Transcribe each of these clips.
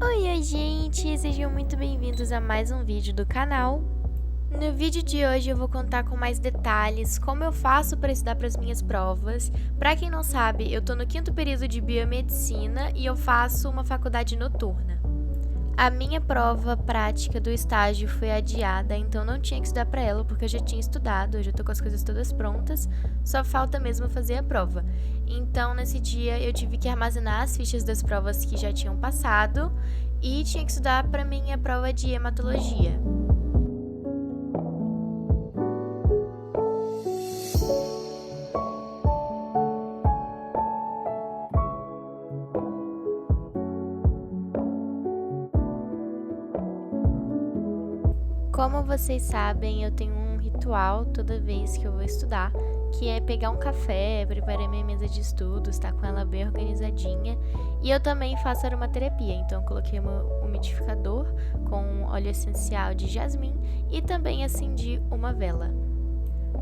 Oi, gente! Sejam muito bem-vindos a mais um vídeo do canal. No vídeo de hoje eu vou contar com mais detalhes como eu faço para estudar para as minhas provas. Para quem não sabe, eu tô no 5º período de biomedicina e eu faço uma faculdade noturna. A minha prova prática do estágio foi adiada, então não tinha que estudar para ela porque eu já tinha estudado, eu já tô com as coisas todas prontas, só falta mesmo fazer a prova. Então, nesse dia, eu tive que armazenar as fichas das provas que já tinham passado e tinha que estudar para minha prova de hematologia. Como vocês sabem, eu tenho um ritual toda vez que eu vou estudar, que é pegar um café, preparar minha mesa de estudos, tá com ela bem organizadinha. E eu também faço aromaterapia, então eu coloquei um umidificador com óleo essencial de jasmim e também acendi uma vela.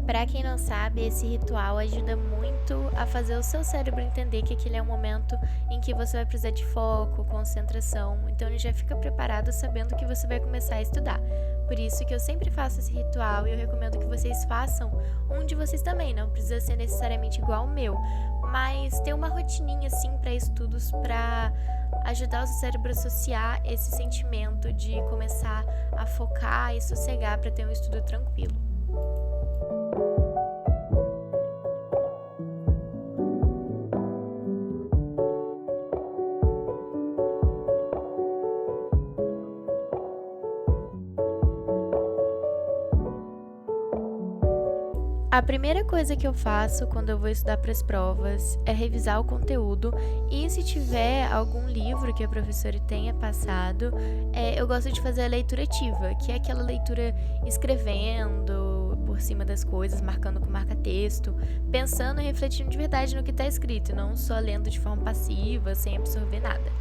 Para quem não sabe, esse ritual ajuda muito a fazer o seu cérebro entender que aquele é um momento em que você vai precisar de foco, concentração, então ele já fica preparado sabendo que você vai começar a estudar. Por isso que eu sempre faço esse ritual e eu recomendo que vocês façam um de vocês também, não precisa ser necessariamente igual ao meu, mas ter uma rotininha assim para estudos para ajudar o seu cérebro a associar esse sentimento de começar a focar e sossegar para ter um estudo tranquilo. A primeira coisa que eu faço quando eu vou estudar para as provas é revisar o conteúdo e se tiver algum livro que a professora tenha passado, eu gosto de fazer a leitura ativa, que é aquela leitura escrevendo por cima das coisas, marcando com marca-texto, pensando e refletindo de verdade no que está escrito, não só lendo de forma passiva, sem absorver nada.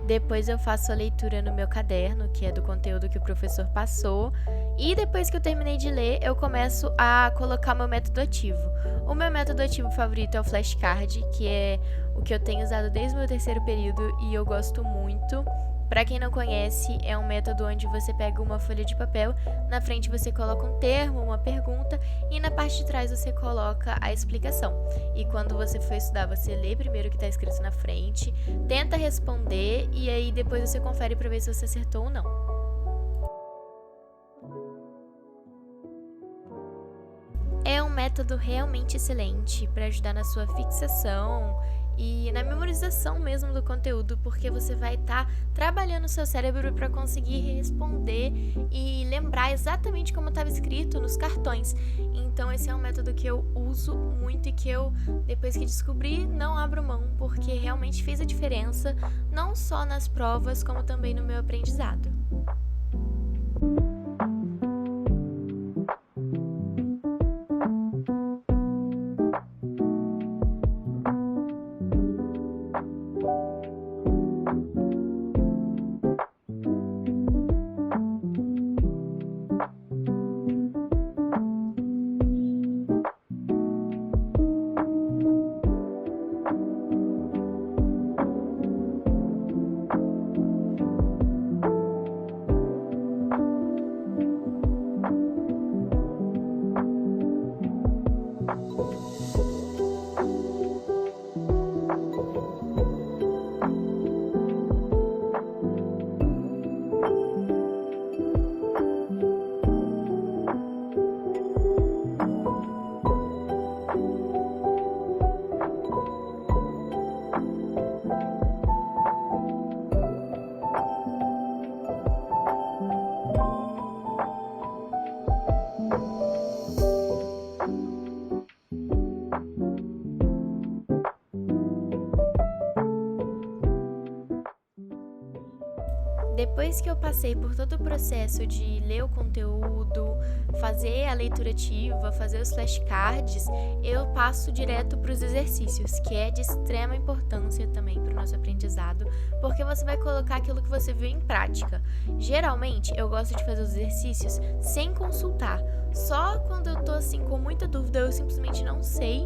Depois eu faço a leitura no meu caderno, que é do conteúdo que o professor passou. E depois que eu terminei de ler, eu começo a colocar meu método ativo. O meu método ativo favorito é o flashcard, que é o que eu tenho usado desde o meu 3º período e eu gosto muito. Para quem não conhece, é um método onde você pega uma folha de papel, na frente você coloca um termo, uma pergunta e na parte de trás você coloca a explicação. E quando você for estudar, você lê primeiro o que está escrito na frente, tenta responder e aí depois você confere para ver se você acertou ou não. É um método realmente excelente para ajudar na sua fixação e na memorização mesmo do conteúdo, porque você vai estar trabalhando o seu cérebro para conseguir responder e lembrar exatamente como estava escrito nos cartões. Então esse é um método que eu uso muito e que eu, depois que descobri, não abro mão, porque realmente fez a diferença, não só nas provas, como também no meu aprendizado. Depois que eu passei por todo o processo de ler o conteúdo, fazer a leitura ativa, fazer os flashcards, eu passo direto para os exercícios, que é de extrema importância também para o nosso aprendizado, porque você vai colocar aquilo que você viu em prática. Geralmente, eu gosto de fazer os exercícios sem consultar. Só quando eu tô assim com muita dúvida, eu simplesmente não sei,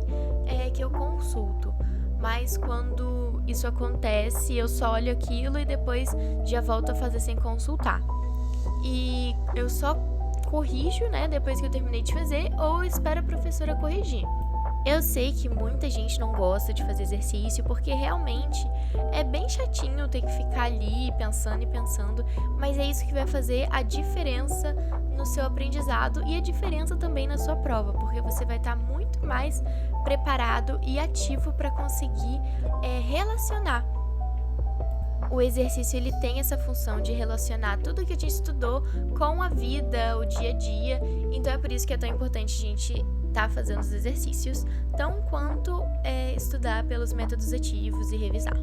que eu consulto. Mas quando isso acontece, eu só olho aquilo e depois já volto a fazer sem consultar. E eu só corrijo, né, depois que eu terminei de fazer, ou espero a professora corrigir. Eu sei que muita gente não gosta de fazer exercício porque realmente é bem chatinho ter que ficar ali pensando e pensando, mas é isso que vai fazer a diferença no seu aprendizado e a diferença também na sua prova, porque você vai estar muito mais preparado e ativo para conseguir relacionar. O exercício ele tem essa função de relacionar tudo que a gente estudou com a vida, o dia a dia, então é por isso que é tão importante a gente estar fazendo os exercícios, tão quanto estudar pelos métodos ativos e revisar.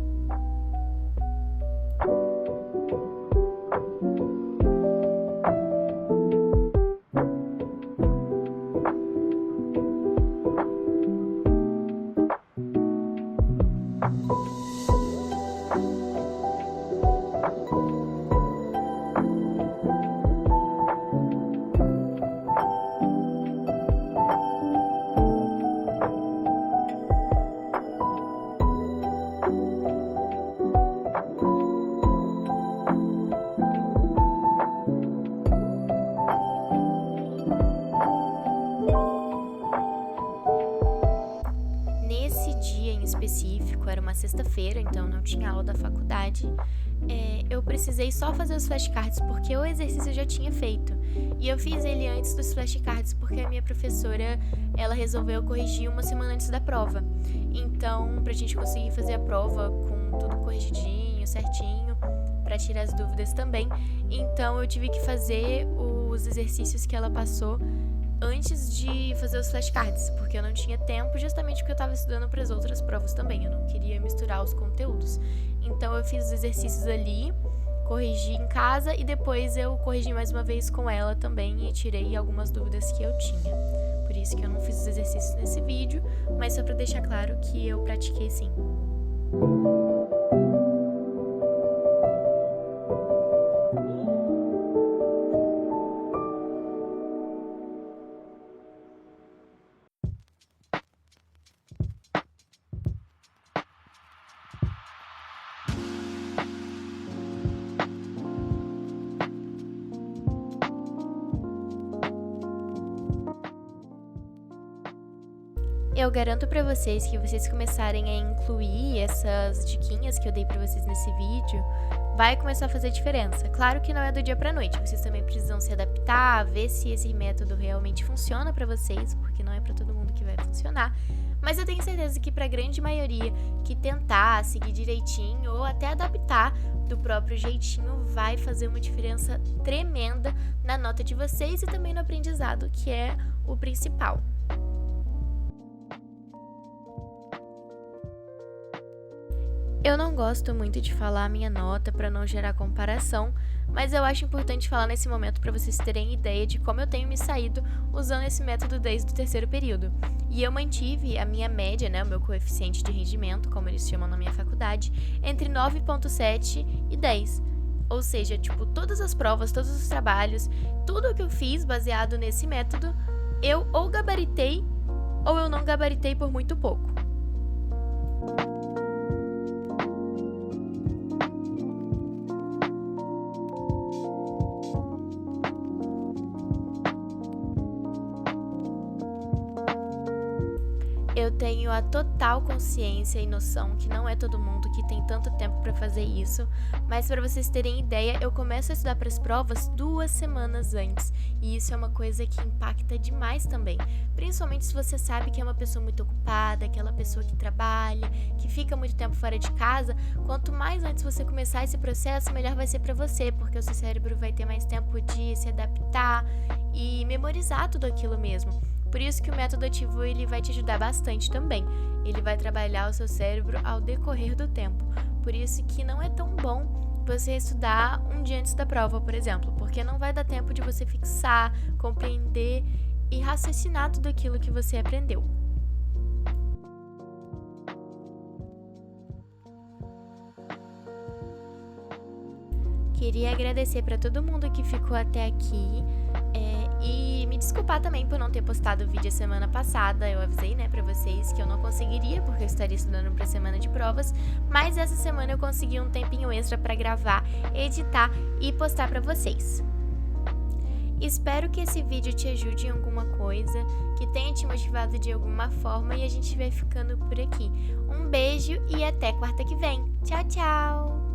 Nesse dia em específico, era uma sexta-feira, então não tinha aula da faculdade, eu precisei só fazer os flashcards porque o exercício eu já tinha feito. E eu fiz ele antes dos flashcards porque a minha professora, ela resolveu corrigir uma semana antes da prova. Então, pra gente conseguir fazer a prova com tudo corrigidinho, certinho, pra tirar as dúvidas também, então eu tive que fazer os exercícios que ela passou antes de fazer os flashcards, porque eu não tinha tempo, justamente porque eu estava estudando para as outras provas também, eu não queria misturar os conteúdos. Então eu fiz os exercícios ali, corrigi em casa e depois eu corrigi mais uma vez com ela também e tirei algumas dúvidas que eu tinha. Por isso que eu não fiz os exercícios nesse vídeo, mas só para deixar claro que eu pratiquei sim. Eu garanto pra vocês que vocês começarem a incluir essas diquinhas que eu dei pra vocês nesse vídeo, vai começar a fazer diferença. Claro que não é do dia pra noite, vocês também precisam se adaptar, ver se esse método realmente funciona pra vocês, porque não é pra todo mundo que vai funcionar. Mas eu tenho certeza que pra grande maioria que tentar seguir direitinho ou até adaptar do próprio jeitinho vai fazer uma diferença tremenda na nota de vocês e também no aprendizado, que é o principal. Eu não gosto muito de falar a minha nota para não gerar comparação, mas eu acho importante falar nesse momento para vocês terem ideia de como eu tenho me saído usando esse método desde o terceiro período. E eu mantive a minha média, né, o meu coeficiente de rendimento, como eles chamam na minha faculdade, entre 9,7 e 10. Ou seja, tipo, todas as provas, todos os trabalhos, tudo que eu fiz baseado nesse método, eu ou gabaritei ou eu não gabaritei por muito pouco. Eu tenho a total consciência e noção que não é todo mundo que tem tanto tempo para fazer isso, mas para vocês terem ideia, eu começo a estudar para as provas 2 semanas antes, e isso é uma coisa que impacta demais também, principalmente se você sabe que é uma pessoa muito ocupada, aquela pessoa que trabalha, que fica muito tempo fora de casa. Quanto mais antes você começar esse processo, melhor vai ser para você, porque o seu cérebro vai ter mais tempo de se adaptar e memorizar tudo aquilo mesmo. Por isso que o método ativo ele vai te ajudar bastante também. Ele vai trabalhar o seu cérebro ao decorrer do tempo. Por isso que não é tão bom você estudar um dia antes da prova, por exemplo, porque não vai dar tempo de você fixar, compreender e raciocinar tudo aquilo que você aprendeu. Queria agradecer para todo mundo que ficou até aqui e me desculpar também por não ter postado o vídeo a semana passada. Eu avisei, né, para vocês que eu não conseguiria porque eu estaria estudando para a semana de provas, mas essa semana eu consegui um tempinho extra para gravar, editar e postar para vocês. Espero que esse vídeo te ajude em alguma coisa, que tenha te motivado de alguma forma e a gente vai ficando por aqui. Um beijo e até quarta que vem. Tchau, tchau!